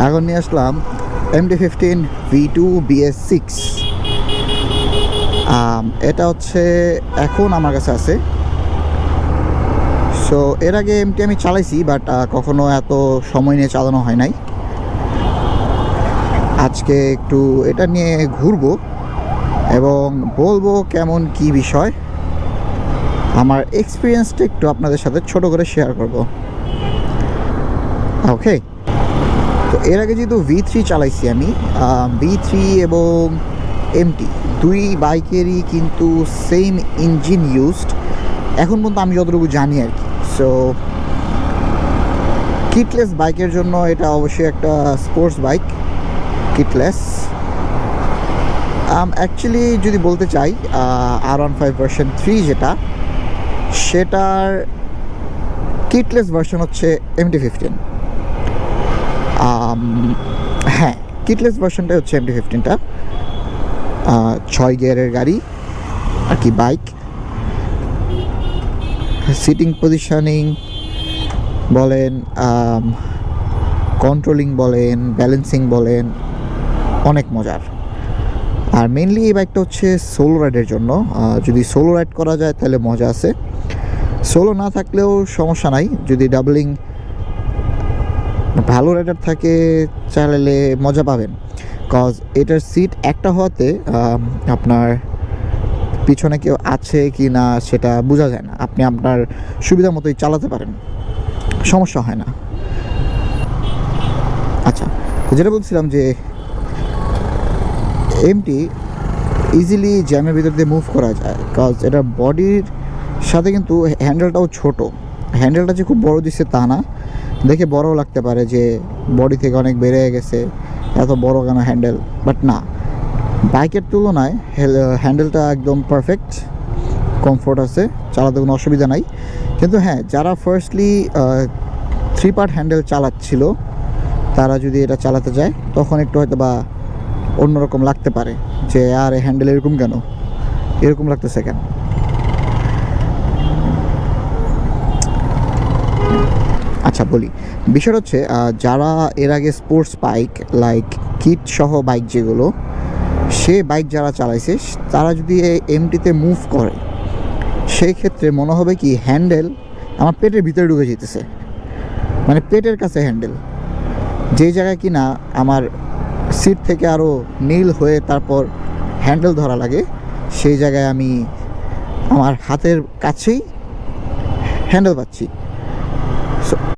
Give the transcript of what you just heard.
এখন নিয়ে আসলাম MT-15 V2 BS6। এটা হচ্ছে এখন আমার কাছে আছে। সো এর আগে এমটি আমি চালাইছি, বাট কখনো এত সময় নিয়ে চালানো হয় নাই। আজকে একটু এটা নিয়ে ঘুরবো এবং বলবো কেমন কি বিষয়, আমার এক্সপিরিয়েন্সটা একটু আপনাদের সাথে ছোট করে শেয়ার করব। ওকে, তো এর আগে যেহেতু V3 চালাইছি আমি, V3 এবং এমটি দুই বাইকেরই কিন্তু সেম ইঞ্জিন ইউজড এখন পর্যন্ত আমি যতটুকু জানি আর কি। সো কিটলেস বাইকের জন্য এটা অবশ্যই একটা স্পোর্টস বাইক, কিটলেস। অ্যাকচুয়ালি যদি বলতে চাই, R15 ভার্সন 3 যেটা, সেটার কিটলেস ভার্সন হচ্ছে MT-15। হ্যাঁ, কিটলেস ভার্সনটাই হচ্ছে MT-15টা। 6 গিয়ারের গাড়ি আর কি, বাইক। সিটিং পজিশনিং বলেন, কন্ট্রোলিং বলেন, ব্যালেন্সিং বলেন, অনেক মজার। আর মেনলি এই বাইকটা হচ্ছে সোলো রাইডের জন্য। যদি সোলো রাইড করা যায় তাহলে মজা আছে, সোলো না থাকলেও সমস্যা নাই। যদি ডাবলিং ভালো রাইডার থাকে চালালে মজা পাবেন, কজ এটার সিট একটা হওয়াতে আপনার পিছনে কেউ আছে কি না সেটা বোঝা যায় না, আপনি আপনার সুবিধা মতোই চালাতে পারেন, সমস্যা হয় না। আচ্ছা, তো যেটা বলছিলাম যে এমটি ইজিলি জ্যামের ভিতর দিয়ে মুভ করা যায়, কজ এটার বডির সাথে কিন্তু হ্যান্ডেলটাও ছোট। হ্যান্ডেলটা যে খুব বড় দিচ্ছে তা না, দেখে বড়ও লাগতে পারে যে বডি থেকে অনেক বেড়ে গেছে, এত বড় কেন হ্যান্ডেল, বাট না, বাইকের তুলনায় হ্যান্ডেলটা একদম পারফেক্ট, কমফোর্ট আছে, চালাতে কোনো অসুবিধা নাই। কিন্তু হ্যাঁ, যারা ফার্স্টলি 3 পার্ট হ্যান্ডেল চালাচ্ছিল তারা যদি এটা চালাতে যায় তখন একটু হয়তো বা অন্যরকম লাগতে পারে, যে আর হ্যান্ডেল এরকম কেন, এরকম লাগতেছে কেন। আচ্ছা বলি, বিষয় হচ্ছে যারা এর আগে স্পোর্টস বাইক লাইক কিট সহ বাইক যেগুলো, সে বাইক যারা চালাইছে তারা যদি এমটিতে মুভ করে, সেই ক্ষেত্রে মনে হবে কি হ্যান্ডেল আমার পেটের ভিতরে ঢুকে যেতেছে, মানে পেটের কাছে হ্যান্ডেল, যেই জায়গায় কি না আমার সিট থেকে আরও নীল হয়ে তারপর হ্যান্ডেল ধরা লাগে, সেই জায়গায় আমি আমার হাতের কাছেই হ্যান্ডেল পাচ্ছি।